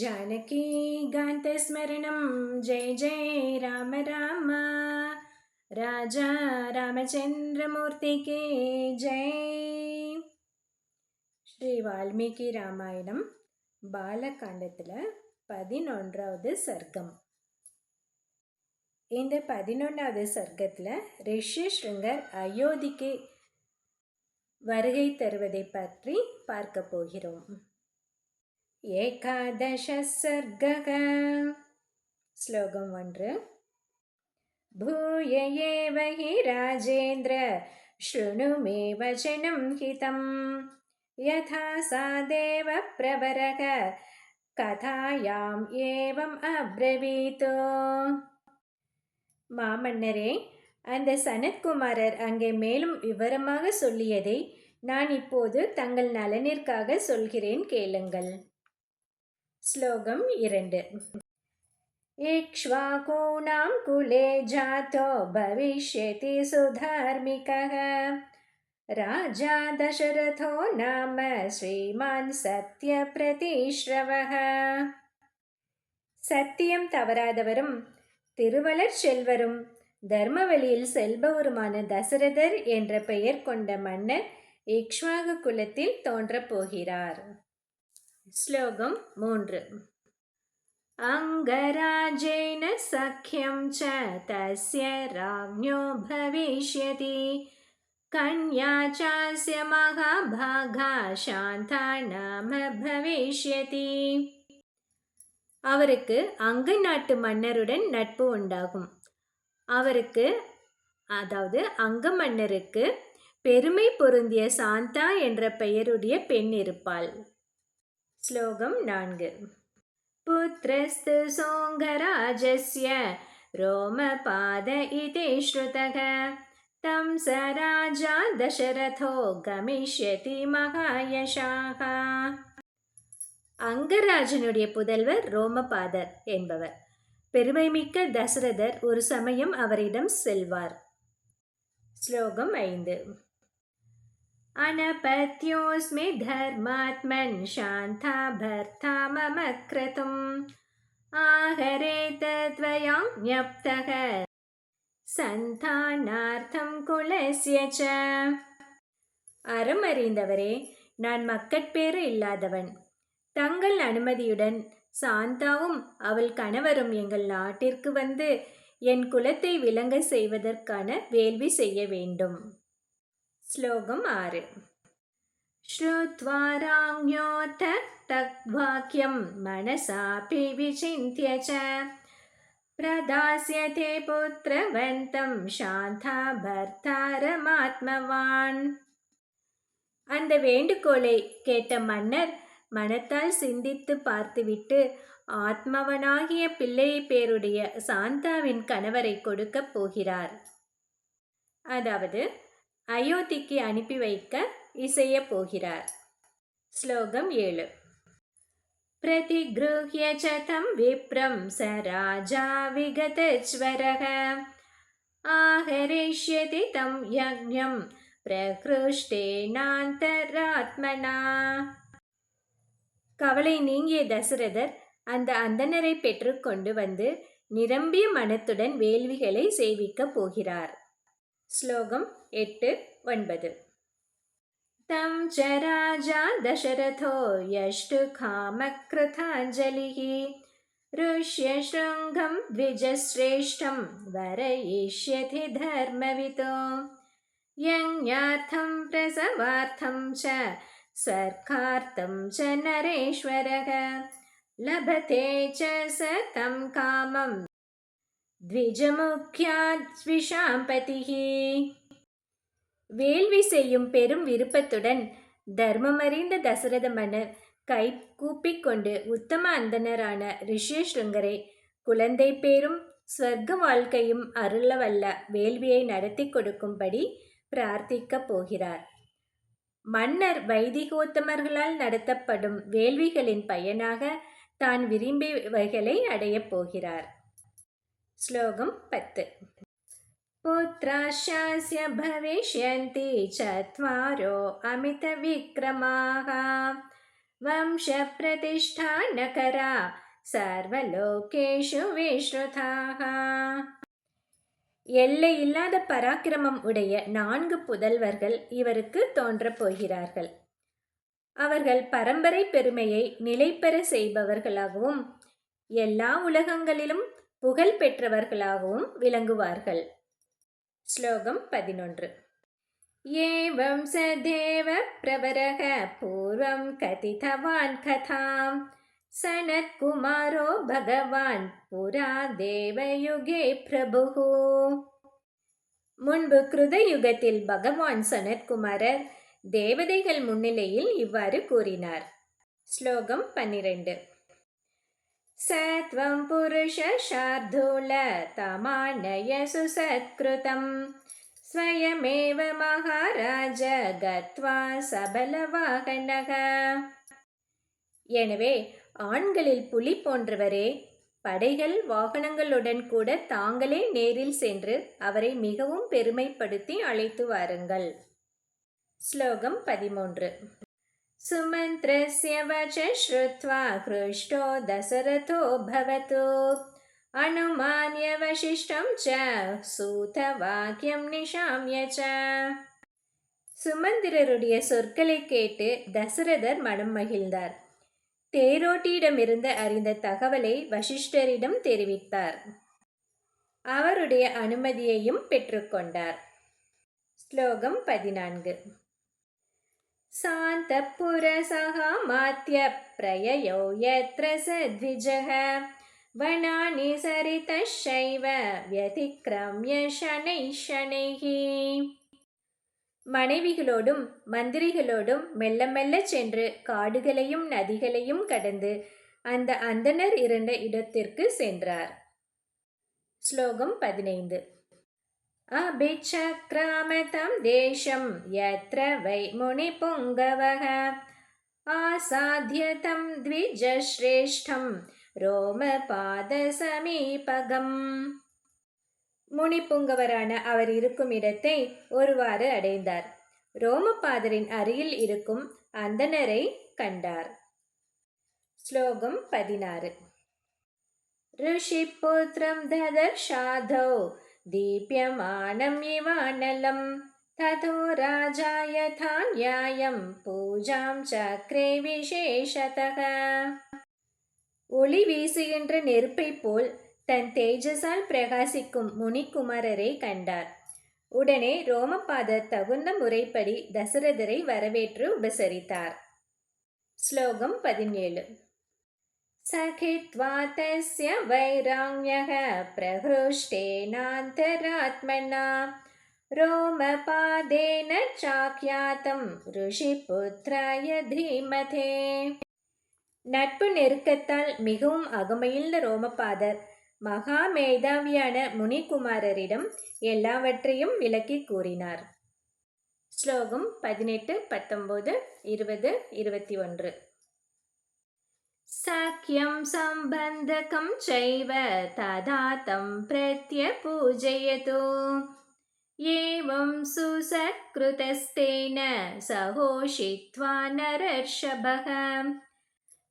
जानकीकान्तस्मरणं जय जय राम राम। राजा रामचंद्रमूर्ति के जय. ஸ்ரீ வால்மீகி ராமாயணம் பாலகாண்டத்தில் 11வது சர்க்கம். இந்த 11வது சர்க்கத்தில் ரிஷிஸ்ருங்கர் அயோத்திக்கு வருகை தருவதை பற்றி பார்க்க போகிறோம். एकादश सर्गः. श्लोकम् 1. भूय एव हि राजेन्द्र शृणु मे वचनं हितं यथा सा देव प्रवरः कथायाम् एवम् अब्रवीत्. மாமன்னரே, அந்த சனத்குமாரர் அங்கே மேலும் விவரமாக சொல்லியதை நான் இப்போது தங்கள் நலனிற்காக சொல்கிறேன், கேளுங்கள். श्लोकम् 2. इक्ष्वाकूणां कुले जातो भविष्यति सुधार्मिकः राजा दशरथो नाम श्रीमान् सत्यप्रतिश्रवः. சத்தியம் தவறாதவரும் திருவளர் செல்வரும் தர்மவழியில் செல்பவருமான தசரதர் என்ற பெயர் கொண்ட மன்னர் இக்ஷ்வாகு குலத்தில் தோன்றப் போகிறார். श्लोकम् 3. अङ्गराजेन सख्यं च तस्य राज्ञो भविष्यति कन्या चास्य महाभागा शान्ता नाम भविष्यति. அவருக்கு அங்க நாட்டு மன்னருடன் நட்பு உண்டாகும். அவருக்கு, அதாவது அங்க மன்னருக்கு, பெருமை பொருந்திய சாந்தா என்ற பெயருடைய பெண் இருப்பாள். श्लोकम् 4. पुत्रस्तु सोङ्गराजस्य रोमपाद इति श्रुतः तं स राजा दशरथो गमिष्यति महायशाः. அங்கராஜனுடைய புதல்வர் ரோமபாதர் என்பவர். பெருமைமிக்க தசரதர் ஒரு சமயம் அவரிடம் செல்வார். श्लोकम् 5. अनपत्योऽस्मि धर्मात्मन् शान्ता भर्ता मम क्रतुम् आहरेत त्वया ज्ञप्तः सन्तानार्थं कुलस्य च. அறம் அறிந்தவரே, நான் மக்கட்பேறு இல்லாதவன். தங்கள் அனுமதியுடன் சாந்தாவும் அவள் கணவரும் எங்கள் நாட்டிற்கு வந்து என் குலத்தை விளங்க செய்வதற்கான வேள்வி செய்ய வேண்டும். श्लोकम् 6. श्रुत्वा राज्ञोऽथ तद्वाक्यं मनसापि विचिन्त्य च प्रदास्यते पुत्रवन्तं शान्ता भर्तारमात्मवान्. அந்த வேண்டுகோளை கேட்ட மன்னர் மனத்தால் சிந்தித்து பார்த்துவிட்டு ஆத்மவனாகிய பிள்ளை பேருடைய சாந்தாவின் கணவரை கொடுக்கப் போகிறார். அதாவது அயோத்திக்கு அனுப்பி வைக்க இசைய போகிறார். श्लोकम् 7. प्रतिगृह्य च तं विप्रं स राजा विगतज्वरः आहरिष्यति तं यज्ञं प्रकृष्टेनान्तरात्मना. கவலை நீங்கிய தசரதர் அந்த அந்தணரை பெற்றுக்கொண்டு வந்து நிரம்பிய மனத்துடன் வேள்விகளை செய்விக்கப் போகிறார். श्लोकम् 8, 9. तं च राजा दशरथो यष्टुकामकृताञ्जलिः ऋष्यशृङ्गं द्विजश्रेष्ठं वरयिष्यति धर्मवितो यज्ञार्थं प्रसवार्थं च स्वर्गार्थं च नरेश्वरः लभते च स तं कामं द्विजमुख्याद्विषाம்பதிஹி. வேள்வி செய்யும் பெரும் விருப்பத்துடன் தர்மமறிந்த தசரத மன்னர் கை கூப்பிக்கொண்டு உத்தம அந்தணரான ரிஷிஸ்ருங்கரை குழந்தை பேரும் ஸ்வர்க்க வாழ்க்கையும் அருளவல்ல வேள்வியை நடத்தி கொடுக்கும்படி பிரார்த்திக்கப் போகிறார். மன்னர் வைதிகோத்தமர்களால் நடத்தப்படும் வேள்விகளின் பயனாக தான் விரும்பியவைகளை அடையப் போகிறார். श्लोकम् 10. पुत्राश्चास्य भविष्यन्ति चत्वारो अमितविक्रमाः वंशप्रतिष्ठानकरा सर्वलोकेषु विश्रुताः. எல்லையில்லாத பராக்கிரமம் உடைய 4 புதல்வர்கள் இவருக்கு தோன்றப் போகிறார்கள். அவர்கள் பரம்பரை பெருமையை நிலைபெற செய்பவர்களாகவும் எல்லா உலகங்களிலும் புகழ் பெற்றவர்களாகவும் விளங்குவார்கள். ஸ்லோகம் 11. ஏவம் ச தேவ பிரவரக பூர்வம் கதிதவான் கதாம் சனத்குமாரோ பகவான் புரா தேவயுகே பிரபு. முன்பு கிருத யுகத்தில் பகவான் சனத்குமாரர் தேவதைகள் முன்னிலையில் இவ்வாறு கூறினார். ஸ்லோகம் 12. சத்வம் புருஷ ஷார்தூல தமானய சுசத்கிருதம் ஸ்வயமேவ மகாராஜ கத்வா சபலவாகனக. எனவே ஆண்களில் புலி போன்றவரே, படைகள் வாகனங்களுடன் கூட தாங்களே நேரில் சென்று அவரை மிகவும் பெருமைப்படுத்தி அழைத்து வாருங்கள். ஸ்லோகம் 13. சுமந்திரஸ்ய வச ஸ்ருத்வா ஹ்ருஷ்டோ தசரதோ பவது அனுமான்ய வசிஷ்டம் ச சூத வாக்கியம் நிஷாம்ய ச. சுமந்திரருடைய சொற்களை கேட்டு தசரதர் மனம் மகிழ்ந்தார். தேரோட்டியிடமிருந்து அறிந்த தகவலை வசிஷ்டரிடம் தெரிவித்தார். அவருடைய அனுமதியையும் பெற்றுக்கொண்டார். ஸ்லோகம் 14. சாந்தபுரசஹ மாத்ய பிரயயோ யத்ர சத்விஜஹ வனானி சரிதஷைவ வ்யதிக்ரம்ய ஷனைः ஷனைः. மனைவிகளோடும் மந்திரிகளோடும் மெல்ல மெல்ல சென்று காடுகளையும் நதிகளையும் கடந்து அந்த அந்தணர் இருந்த இடத்திற்கு சென்றார். ஸ்லோகம் 15. அபிச்சக்ராமதம் தேசம் யத்ர வை முனி புங்கவஹ ஆசாத்யதம் த்விஜஸ்ரேஷ்டம் ரோமபாத சமீபகம். முனிப்புங்கவரான அவர் இருக்கும் இடத்தை ஒருவாறு அடைந்தார். ரோமபாதரின் அருகில் இருக்கும் அந்தணரை கண்டார். ஸ்லோகம் 16. ரிஷிபுத்ரம் ததர்ஷாதோ தீப்யமானம் இவானலம் ததோ ராஜா யதா நியாயம் பூஜாம் சக்ரே விசேஷதக. ஒளி வீசுகின்ற நெருப்பை போல் தன் தேஜஸால் பிரகாசிக்கும் முனிக்குமாரரை கண்டார். உடனே ரோமபாதர் தகுந்த முறைப்படி தசரதரை வரவேற்று உபசரித்தார். ஸ்லோகம் 17. சகித்வா தஸ்ய வைராங்யஹ பிரஹ்ருஷ்டேனாந்தராத்மனா ரோமபாதேன சாக்யாதம் ரிஷிபுத்ராய தீமதே. நட்பு நெருக்கத்தால் மிகவும் அகமகிழ்ந்த ரோமபாதர் மகா மேதாவியான முனிகுமாரரிடம் எல்லாவற்றையும் விளக்கி கூறினார். ஸ்லோகம் 18, 19, 20, 21. சாக்கியம் சம்பந்தகம் சைவ ததாதம் பிரத்ய பூஜயது ஏவம் சுசத்கிருதஸ்தேன சகோஷித்வா நரர்ஷபக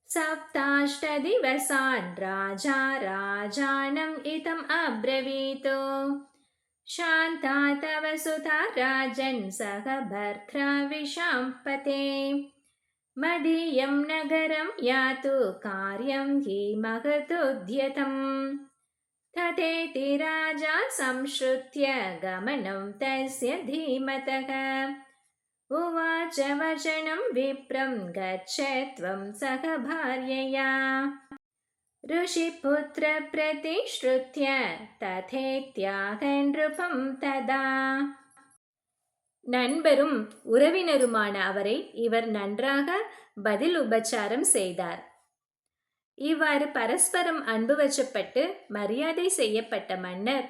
சப்தாஷ்டதிவசான் ராஜா ராஜானம் இதம் அப்ரவீதோ சாந்தா தவ சுதா ராஜன் சக பர்த்ரா விஷாம்பதே மதியம் நகரம் யாத்து காரியம் ஹி மகதுத்யதம் ததேதி ராஜா சம்ஸ்ருத்ய கமனம் தஸ்ய தீமதக உவாச்ச வசனம் விப்ரம் கச்ச த்வம் சக பார்யயா ரிஷிபுத்ர பிரதிஷ்ருத்ய ததேத்யாக நிருபம் ததா. நண்பரும் உறவினருமான அவரை இவர் நன்றாக பதில் உபச்சாரம் செய்தார். இவ்வாறு பரஸ்பரம் அன்பு வச்சப்பட்டு மரியாதை செய்யப்பட்ட மன்னர்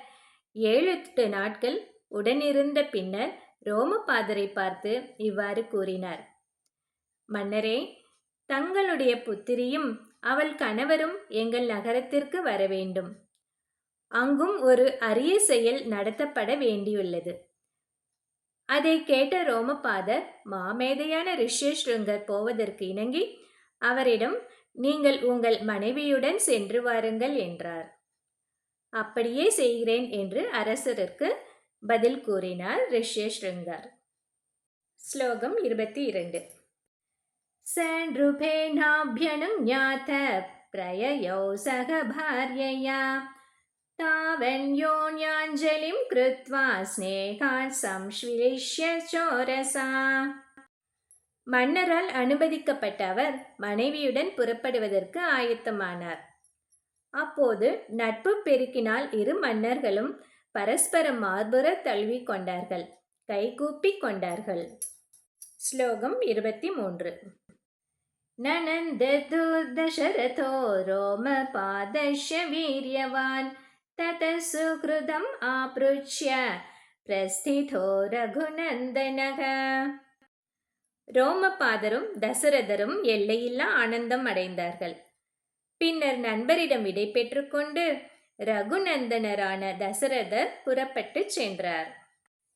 7-8 நாட்கள் உடனிருந்த பின்னர் ரோமபாதரை பார்த்து இவ்வாறு கூறினார். மன்னரே, தங்களுடைய புத்திரியும் அவள் கணவரும் எங்கள் நகரத்திற்கு வர வேண்டும். அங்கும் ஒரு அரிய செயல் நடத்தப்பட வேண்டியுள்ளது. அதை கேட்ட ரோமபாதர் மாமேதையான ரிஷ்யஸ்ருங்கர் போவதற்கு இணங்கி அவரிடம், நீங்கள் உங்கள் மனைவியுடன் சென்று வாருங்கள் என்றார். அப்படியே செய்கிறேன் என்று அரசருக்கு பதில் கூறினார் ரிஷ்யஸ்ருங்கர். ஸ்லோகம் 22. सनृपेणाभ्यनुज्ञात प्रययौ सह भार्यया तावन्योन्याञ्जलिं कृत्वा स्नेहात् संश्लिष्य चोरसा. மன்னரால் அனுமதிக்கப்பட்ட அவர் மனைவியுடன் புறப்படுவதற்கு ஆயத்தமானார். அப்போது நட்பு பெருக்கினால் இரு மன்னர்களும் பரஸ்பரம் மார்புற தழுவி கொண்டார்கள், கைகூப்பி கொண்டார்கள். ஸ்லோகம் 23. ननन्दतु दशरथो रोमपादस्य वीर्यवान् ततः सुहृदम् आपृच्छ्य प्रस्थितो रघुनन्दनः. ரோமபாதரும் தசரதரும் எல்லையில்லா ஆனந்தம் அடைந்தார்கள். பின்னர் நண்பரிடம் விடை பெற்றுக்கொண்டு ரகுநந்தனரான தசரதர் புறப்பட்டு சென்றார்.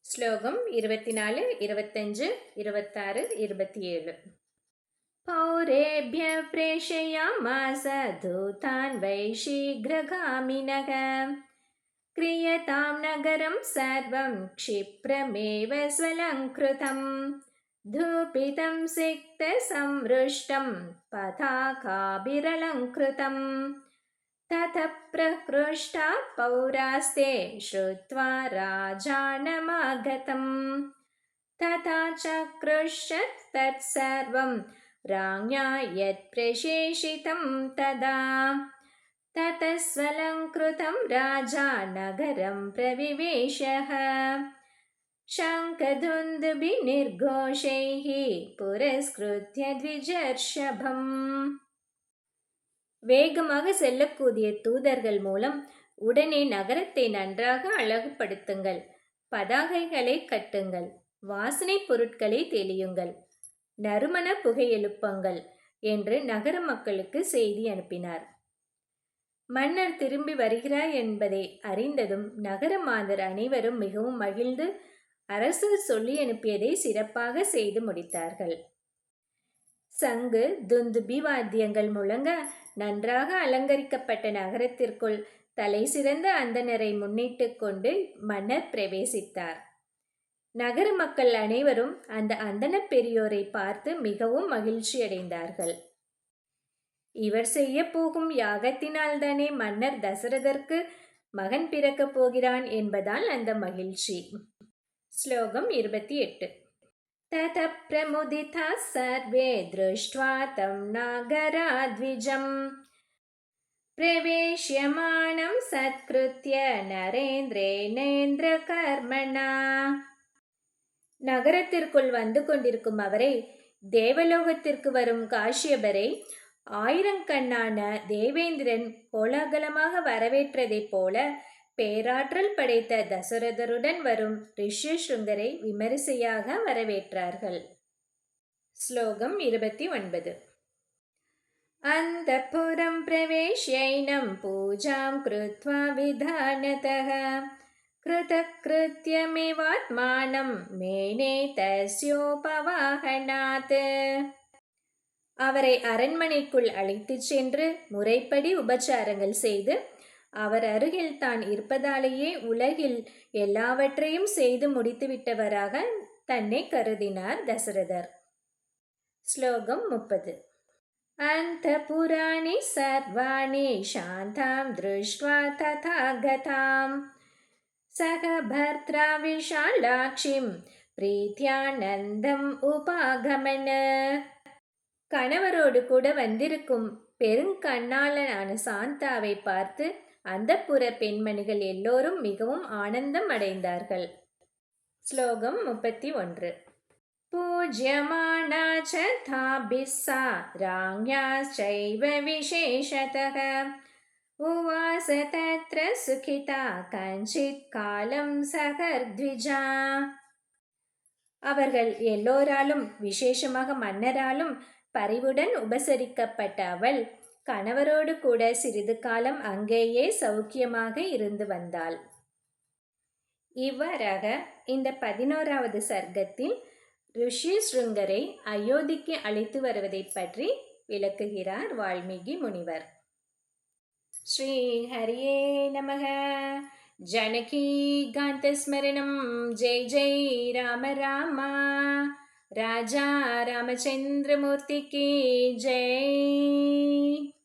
ஸ்லோகம் 24, 25, 26, 27. पौरेभ्य प्रेषयामास दूतान् वै शीघ्रगामिनः क्रियतां नगरं सर्वं क्षिप्रमेव स्वलङ्कृतं धूपितं सिक्तसंमृष्टं पताकाभिरलङ्कृतं ततः प्रकृष्टा पौरास्ते श्रुत्वा राजानमागतं तथा चक्रुश्च तत्सर्वं राज्ञा यत् प्रशेषितं तदा ततः स्वलङ्कृतं राजा नगरं प्रविवेशः शङ्खधुन्दुभिर्निर्घोषैः पुरस्कृत्य द्विजर्षभम्. வேகமாக செல்லக்கூடிய தூதர்கள் மூலம் உடனே நகரத்தை நன்றாக அழகுபடுத்துங்கள், பதாகைகளை கட்டுங்கள், வாசனை பொருட்களை தெளியுங்கள், நறுமண புகை எழுப்புங்கள் என்று நகர மக்களுக்கு செய்தி அனுப்பினார். மன்னர் திரும்பி வருகிறார் என்பதை அறிந்ததும் நகர மாந்தர் அனைவரும் மிகவும் மகிழ்ந்து அரசர் சொல்லி அனுப்பியதை சிறப்பாக செய்து முடித்தார்கள். சங்கு துந்துபி வாத்தியங்கள் முழங்க நன்றாக அலங்கரிக்கப்பட்ட நகரத்திற்குள் தலை சிறந்த அந்தணரை முன்னிட்டு கொண்டு மன்னர் பிரவேசித்தார். நகர மக்கள் அனைவரும் அந்த அந்தண பெரியோரை பார்த்து மிகவும் மகிழ்ச்சி அடைந்தார்கள். இவர் செய்ய போகும் யாகத்தினால்தானே மன்னர் தசரதற்கு மகன் பிறக்கப் போகிறான் என்பதால் அந்த மகிழ்ச்சி. ஸ்லோகம் 28. ततः प्रमुदिताः सर्वे दृष्ट्वा तं नागराद्विजं प्रवेश्यमानं सत्कृत्य नरेन्द्रेणेन्द्रकर्मणा. நகரத்திற்குள் வந்து கொண்டிருக்கும் அவரை, தேவலோகத்திற்கு வரும் காஷ்யபரை ஆயிரங்கண்ணான தேவேந்திரன் கோலாகலமாக வரவேற்றதைப் போல பேராற்றல் படைத்த தசரதருடன் வரும் ரிஷ்யஸ்ருங்கரை விமரிசையாக வரவேற்றார்கள். ஸ்லோகம் 29. அந்தப்புரம் பிரவேஷ்யைனம் பூஜாம் கிருத்வா விதானதः கிருதக்ருத்யமிவாத்மானம் மேனே தஸ்யோபவாஹனாத். அவரை அரண்மனைக்குள் அழைத்துச் சென்று முறைப்படி உபச்சாரங்கள் செய்து அவர் அருகில் தான் இருப்பதாலேயே உலகில் எல்லாவற்றையும் செய்து முடித்துவிட்டவராக தன்னை கருதினார் தசரதர். ஸ்லோகம் 30. அந்தபுராணி சர்வாணி சாந்தாம் திருஷ்ட்வா ததாகதாம் சக பர்த்ரா விஷாலாக்ஷிம் பிரீத்யானந்தம் உபாகமன. கணவரோடு கூட வந்திருக்கும் பெருங்கண்ணாளனான சாந்தாவை பார்த்து அந்தப்புர பெண்மணிகள் எல்லோரும் மிகவும் ஆனந்தம் அடைந்தார்கள். ஸ்லோகம் 31. பூஜ்யமானா ச தாபிஸ்ஸா ராஞ்யாச்சைவ விசேஷதः உவாச தத்ர சுகிதா கஞ்சித் காலம் சகர்த்விஜா. அவர்கள் எல்லோராலும், விசேஷமாக மன்னராலும் பரிவுடன் உபசரிக்கப்பட்ட அவள் கணவரோடு கூட சிறிது காலம் அங்கேயே சௌக்கியமாக இருந்து வந்தாள். இவ்வாறாக இந்த 11வது சர்க்கத்தில் ரிஷ்யஸ்ருங்கரை அயோத்திக்கு அழைத்து வருவதை பற்றி விளக்குகிறார் வால்மீகி முனிவர். ஸ்ரீ ஹரியே நமக. ஜனகி காந்த ஸ்மரணம். ஜெய் ஜெய் ராம ராமா. ராஜா ராமச்சந்திரமூர்த்திக்கு ஜெய்.